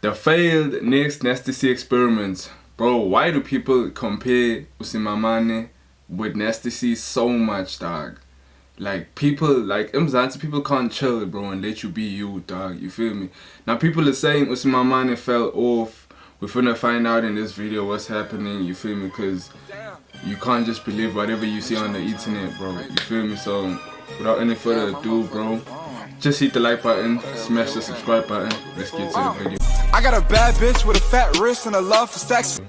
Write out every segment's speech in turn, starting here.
The failed next Nasty C experiments. Bro, why do people compare Usimamane with Nasty C so much, dog? Like, people, like, Mzansi, people can't chill, bro, and let you be you, dog. You feel me? Now, people are saying Usimamane fell off. We're finna find out in this video what's happening, you feel me? Because you can't just believe whatever you see on the internet, bro. You feel me? So, without any further ado, bro, just hit the like button, smash the subscribe button. Let's get to the video. I got a bad bitch with a fat wrist and a love for sex.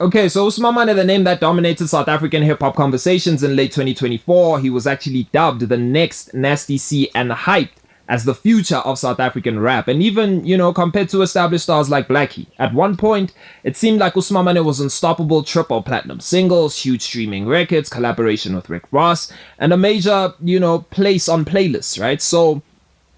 Okay, so Usimamane, the name that dominated South African hip-hop conversations in late 2024, he was actually dubbed the next Nasty C and hyped as the future of South African rap, and even, compared to established stars like Blackie. At one point, it seemed like Usimamane was unstoppable, triple platinum singles, huge streaming records, collaboration with Rick Ross, and a major, place on playlists, right? So,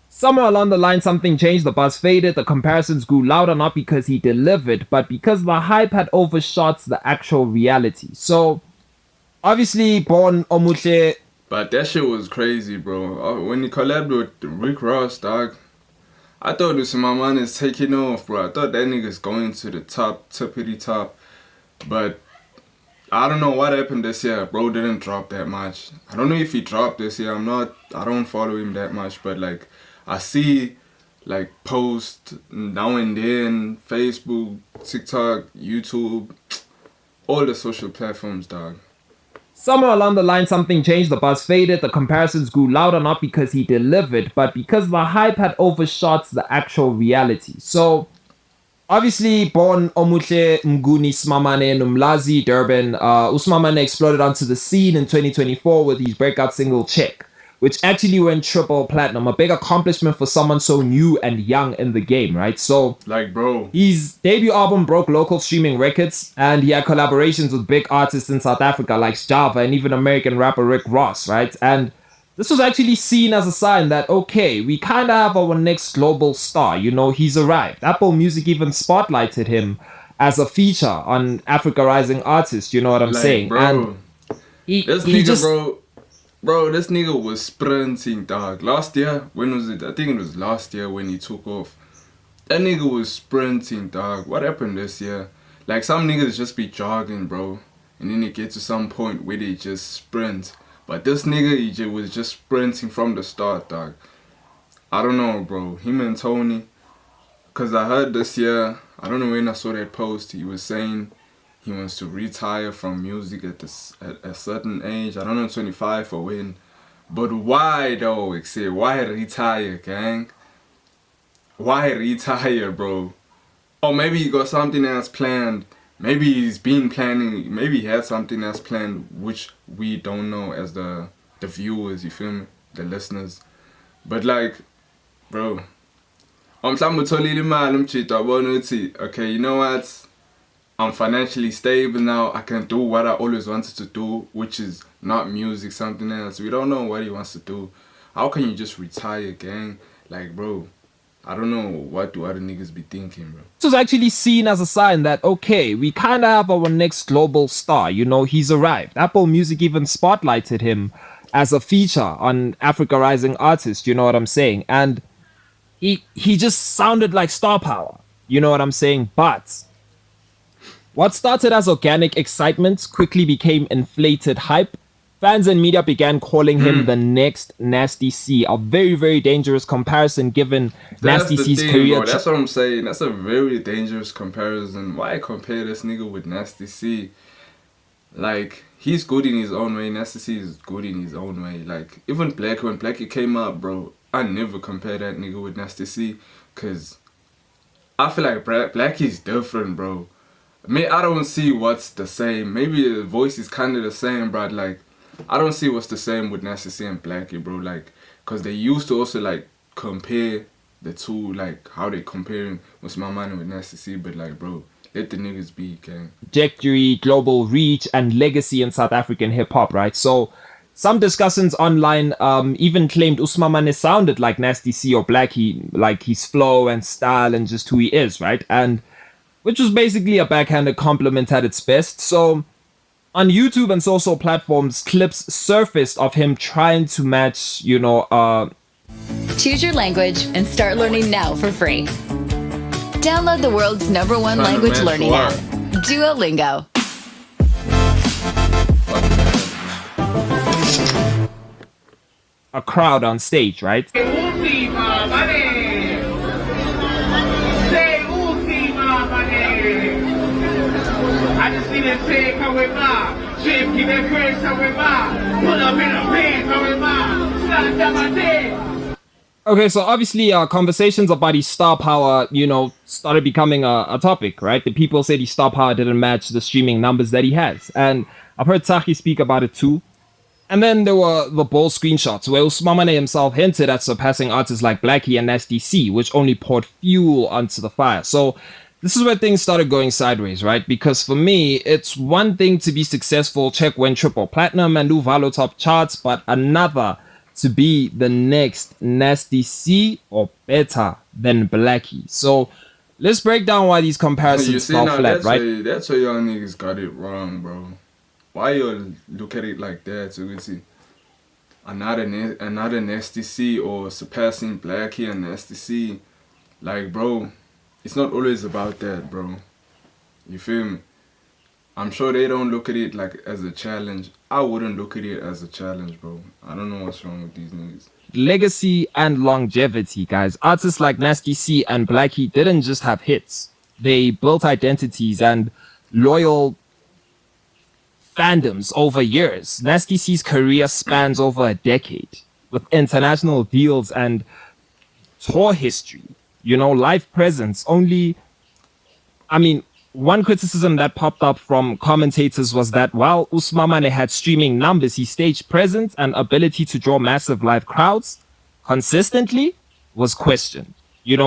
somewhere along the line, something changed, the buzz faded, the comparisons grew louder, not because he delivered, but because the hype had overshot the actual reality. So, obviously, Born Omuhle. But that shit was crazy, bro. When he collabed with Rick Ross, dog, I thought Usimamane is taking off, bro. I thought that nigga's going to the top, tippity top. But I don't know what happened this year. Bro didn't drop that much. I don't know if he dropped this year. I don't follow him that much, but like, I see like posts now and then, Facebook, TikTok, YouTube, all the social platforms, dog. Somewhere along the line, something changed, the buzz faded, the comparisons grew louder, not because he delivered, but because the hype had overshot the actual reality. So, obviously, Born Omuhle, Mguni, Usimamane, Numlazi, Durban, Usimamane exploded onto the scene in 2024 with his breakout single Check, which actually went triple platinum, a big accomplishment for someone so new and young in the game, right? So, like, bro, his debut album broke local streaming records, and he had collaborations with big artists in South Africa like Java and even American rapper Rick Ross, right? And this was actually seen as a sign that, okay, we kind of have our next global star, he's arrived. Apple Music even spotlighted him as a feature on Africa Rising Artists, you know what I'm saying? Bro, and this nigga, Bro, this nigga was sprinting, dog. Last year, when was it? I think it was last year when he took off. That nigga was sprinting, dog. What happened this year? Like, some niggas just be jogging, bro. And then they get to some point where they just sprint. But this nigga, he was just sprinting from the start, dog. I don't know, bro. Him and Tony. Because I heard this year, I don't know when I saw that post, he was saying he wants to retire from music at a certain age. I don't know, 25 or when. But why though? Why retire, gang? Why retire, bro? Or maybe he got something else planned. Maybe he's been planning. Maybe he had something else planned, which we don't know as the viewers, you feel me? The listeners. But like, bro. Okay, you know what? I'm financially stable now. I can do what I always wanted to do, which is not music, something else. We don't know what he wants to do. How can you just retire, gang? Like, bro, I don't know what do other niggas be thinking, bro. This was actually seen as a sign that, okay, we kind of have our next global star. He's arrived. Apple Music even spotlighted him as a feature on Africa Rising Artists, you know what I'm saying? And he just sounded like star power, you know what I'm saying? But what started as organic excitement quickly became inflated hype. Fans and media began calling him the next Nasty C, a very, very dangerous comparison given Nasty C's career. Bro. That's what I'm saying. That's a very dangerous comparison. Why compare this nigga with Nasty C? Like, he's good in his own way. Nasty C is good in his own way. Like, even Blackie, when Blackie came up, bro, I never compare that nigga with Nasty C. Because I feel like Blackie's different, bro. I don't see what's the same. Maybe the voice is kind of the same, but like, I don't see what's the same with Nasty C and Blackie, bro. Like, cause they used to also like compare the two, like how they comparing Usimamane with Nasty C, but like, bro, let the niggas be, gang. Trajectory, global reach, and legacy in South African hip hop, right? So, some discussants online even claimed Usimamane sounded like Nasty C or Blackie, like his flow and style and just who he is, right? And which was basically a backhanded compliment at its best. So, on YouTube and social platforms, clips surfaced of him trying to match, Choose your language and start learning now for free. Download the world's #1 Trying to language match learning what? app, Duolingo. A crowd on stage, right? I just see that say come with my chip, keep that fresh come with my pull up in the pants come with my slide down my head. Okay, so obviously conversations about his star power, started becoming a topic, right? The people said his star power didn't match the streaming numbers that he has. And I've heard Taki speak about it too. And then there were the bold screenshots where Usimamane himself hinted at surpassing artists like Blackie and Nasty C, which only poured fuel onto the fire. So this is where things started going sideways, right? Because for me, it's one thing to be successful, check win triple platinum and do Valo top charts, but another to be the next Nasty C or better than Blackie. So let's break down why these comparisons fell flat, right? That's why y'all niggas got it wrong, bro. Why you look at it like that? So we see another Nasty C or surpassing Blackie and Nasty C. Like, bro, it's not always about that, bro. You feel me? I'm sure they don't look at it like as a challenge. I wouldn't look at it as a challenge, bro. I don't know what's wrong with these niggas. Legacy and longevity, guys. Artists like Nasty C and Blackie didn't just have hits. They built identities and loyal fandoms over years. Nasty C's career spans over a decade with international deals and tour history. Live presence. One criticism that popped up from commentators was that while Usimamane had streaming numbers, his stage presence and ability to draw massive live crowds consistently was questioned.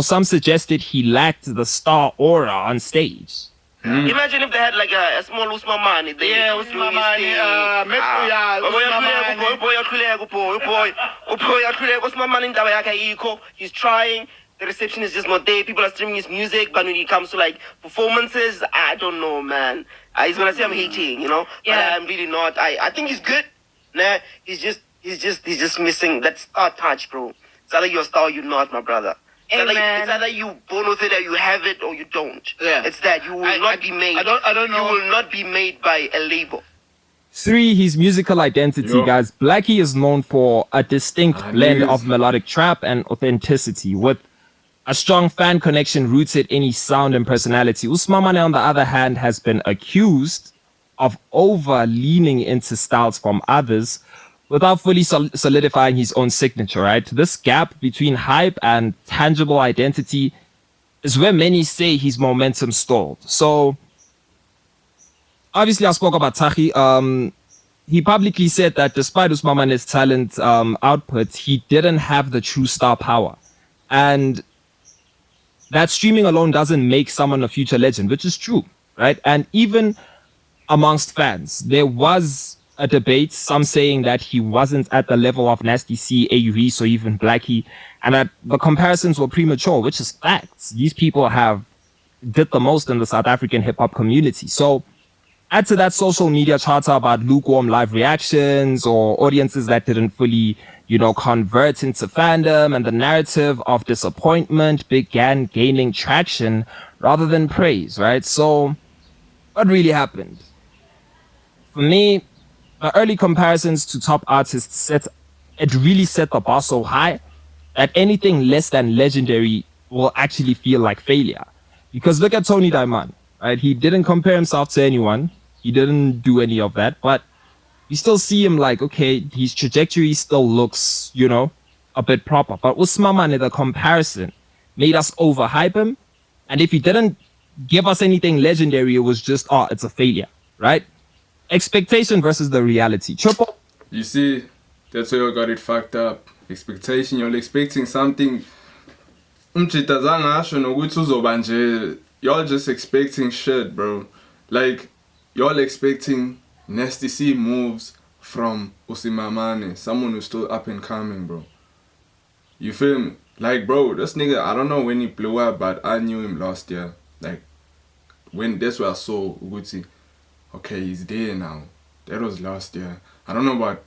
Some suggested he lacked the star aura on stage. Imagine if they had like a small Usimamane. Yeah, Usimamane, he's trying. The reception is just not there. People are streaming his music, but when it comes to like performances, I don't know, man. He's gonna say I'm hating, Yeah. But I'm really not. I think he's good. Nah, he's just missing that star touch, bro. It's either you're a star or you're not, my brother. It's either you born with it or you have it or you don't. Yeah. It's that you will not be made. I don't know. You will not be made by a label. 3, his musical identity, Yo. guys. Blackie is known for a distinct blend niggas. of melodic trap and authenticity, with a strong fan connection rooted in his sound and personality. Usimamane, on the other hand, has been accused of over-leaning into styles from others without fully solidifying his own signature, right? This gap between hype and tangible identity is where many say his momentum stalled. So, obviously, I spoke about Taki. He publicly said that despite Usimamane's talent output, he didn't have the true star power. And that streaming alone doesn't make someone a future legend, which is true, right? And even amongst fans, there was a debate, some saying that he wasn't at the level of Nasty C, A. Reese, or even Blackie, and that the comparisons were premature, which is facts. These people did the most in the South African hip-hop community. So add to that social media chatter about lukewarm live reactions or audiences that didn't fully convert into fandom, and the narrative of disappointment began gaining traction rather than praise, right? So what really happened? For me, the early comparisons to top artists really set the bar so high that anything less than legendary will actually feel like failure. Because look at Tony Diamond, right? He didn't compare himself to anyone. He didn't do any of that, but you still see him like, okay, his trajectory still looks, a bit proper. But Usimamane, the comparison made us overhype him. And if he didn't give us anything legendary, it was just, it's a failure, right? Expectation versus the reality. Triple. You see, that's why you got it fucked up. Expectation, you're expecting something. Y'all just expecting shit, bro. Like, y'all expecting Nasty C moves from Usimamane, someone who's still up and coming, bro. You feel me? Like, bro, this nigga, I don't know when he blew up, but I knew him last year. Like, that's where I saw Uguti. Okay, he's there now. That was last year. I don't know about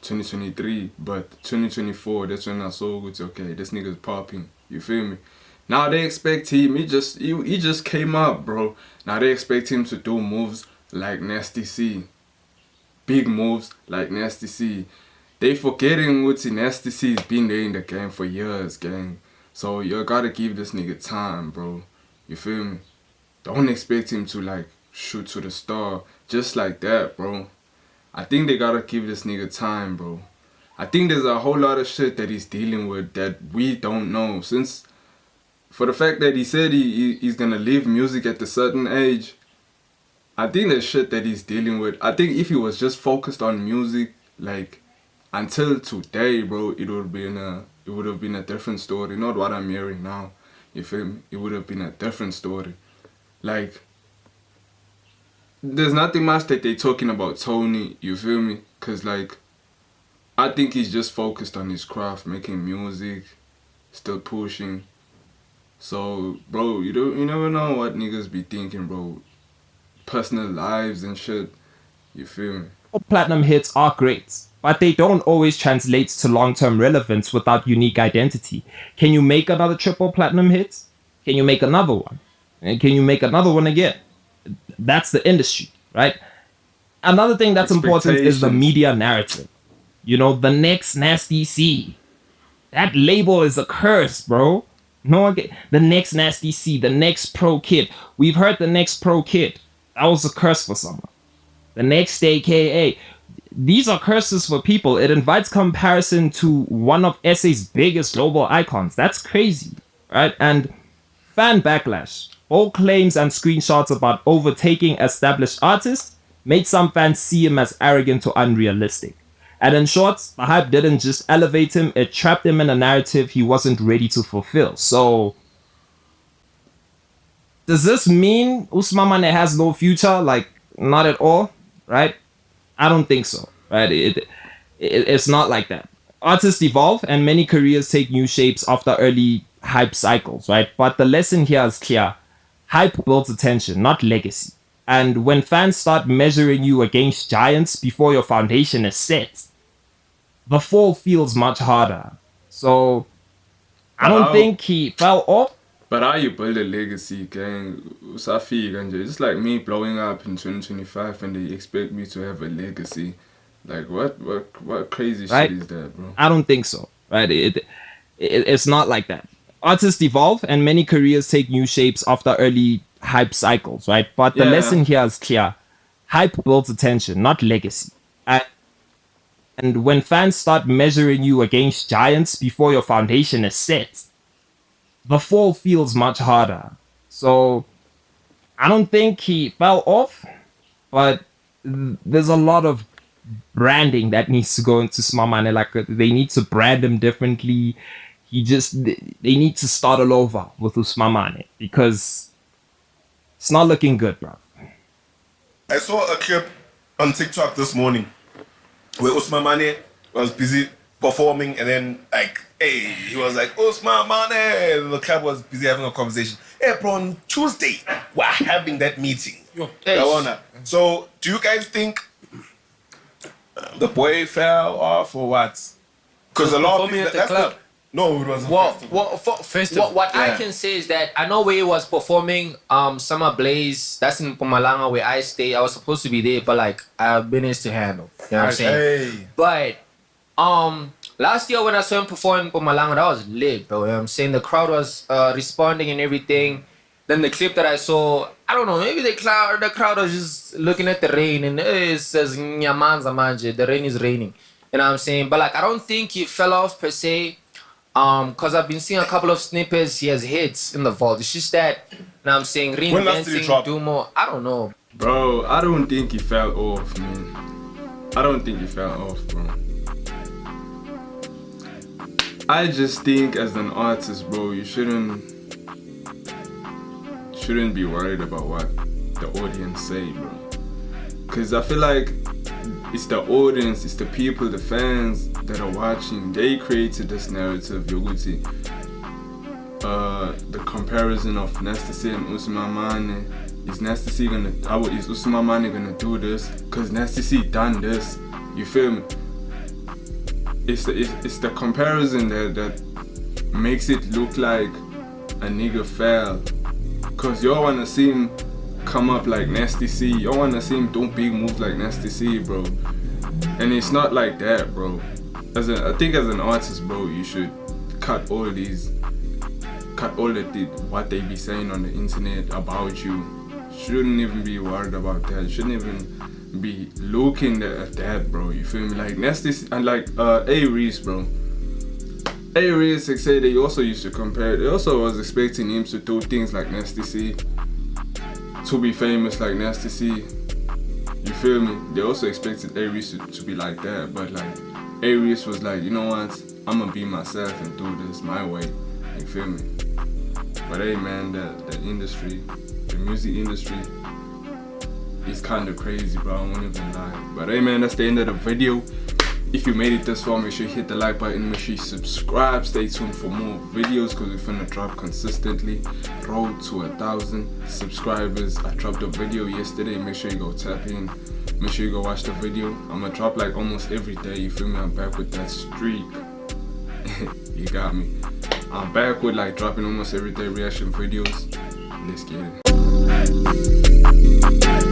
2023, but 2024, that's when I saw Uguti. Okay, this nigga's popping. You feel me? Now they expect him. He just came up, bro. Now they expect him to do moves like Nasty C. Big moves like Nasty C. They forgetting what Nasty C's been there in the game for years, gang. So you gotta give this nigga time, bro. You feel me? Don't expect him to like shoot to the star just like that, bro. I think they gotta give this nigga time, bro. I think there's a whole lot of shit that he's dealing with that we don't know. Since, for the fact that he said he's gonna leave music at a certain age, I think there's shit that he's dealing with. I think if he was just focused on music, like, until today, bro, it would have been a different story. Not what I'm hearing now. You feel me? It would have been a different story. Like, there's nothing much that they talking about Tony, you feel me? Cause like, I think he's just focused on his craft, making music, still pushing. So, bro, you never know what niggas be thinking, bro. Personal lives and shit, you feel me? Platinum hits are great, but they don't always translate to long-term relevance without unique identity. Can you make another triple platinum hit? Can you make another one? And can you make another one again? That's the industry, right? Another thing that's important is the media narrative. You know, the next Nasty C. That label is a curse, bro. No one the next Nasty C, the next Pro Kid. We've heard the next Pro Kid. That was a curse for someone. The next AKA. These are curses for people. It invites comparison to one of SA's biggest global icons. That's crazy, right? And fan backlash. All claims and screenshots about overtaking established artists made some fans see him as arrogant or unrealistic. And in short, the hype didn't just elevate him, it trapped him in a narrative he wasn't ready to fulfill. So, does this mean Usimamane has no future? Like, not at all, right? I don't think so, right? It's not like that. Artists evolve and many careers take new shapes after early hype cycles, right? But the lesson here is clear. Hype builds attention, not legacy. And when fans start measuring you against giants before your foundation is set, the fall feels much harder. So, I don't think he fell off. But how you build a legacy, gang? Just like me blowing up in 2025 and they expect me to have a legacy. Like, what crazy right? shit is that, bro? I don't think so, right? It's not like that. Artists evolve and many careers take new shapes after early hype cycles, right? But the lesson here is clear. Hype builds attention, not legacy. And when fans start measuring you against giants before your foundation is set, the fall feels much harder. So, I don't think he fell off, but there's a lot of branding that needs to go into Usimamane. Like, they need to brand him differently. They need to start all over with Usimamane because it's not looking good, bro. I saw a clip on TikTok this morning where Usimamane was busy performing and then like, hey, he was like, Usimamane, and the club was busy having a conversation. Hey, bro, on Tuesday, we're having that meeting. So, do you guys think the boy fell off or what? Because a lot of people, at the club. No, it was a festival. What I can say is that I know where he was performing Summer Blaze. That's in Mpumalanga where I stay. I was supposed to be there, but like I have business to handle. You know what I'm saying? Hey. But last year when I saw him perform in Mpumalanga, that was lit, bro. You know what I'm saying? The crowd was responding and everything. Then the clip that I saw, I don't know, maybe the crowd was just looking at the rain and it says Nyamanza manje, the rain is raining. You know what I'm saying? But like I don't think he fell off per se. Cause I've been seeing a couple of snippets. He has hits in the vault. It's just that, you know what I'm saying, reinventing, do more. I don't know, bro. I don't think he fell off, man. I don't think he fell off, bro. I just think as an artist, bro, you shouldn't be worried about what the audience say, bro. Cause I feel like it's the audience, it's the people, the fans that are watching. They created this narrative, Yoguti. The comparison of Nasty C and Usimamane. Is Usimamane gonna do this? Cause Nasty C done this. You feel me? It's the comparison that makes it look like a nigga fail. Cause y'all wanna see him come up like Nasty C. Y'all wanna see him do big moves like Nasty C, bro. And it's not like that, bro. I think as an artist, bro, you should cut all what they be saying on the internet about you. Shouldn't even be worried about that. Shouldn't even be looking at that, bro. You feel me? Like Nasty and like A-Reese, bro. A-Reese said they also used to compare. They also was expecting him to do things like Nasty C, to be famous like Nasty C. You feel me? They also expected A-Reese to be like that, but like A-Reese was like, you know what? I'm gonna be myself and do this my way. You feel me? But hey, man, the industry, the music industry, is kind of crazy, bro. I won't even lie. But hey, man, that's the end of the video. If you made it this far, make sure you hit the like button, make sure you subscribe, stay tuned for more videos because we're finna drop consistently. Road to 1,000 subscribers. I dropped a video yesterday, make sure you go tap in, make sure you go watch the video. I'm gonna drop like almost every day, you feel me? I'm back with that streak. You got me. I'm back with like dropping almost everyday reaction videos. Let's get it.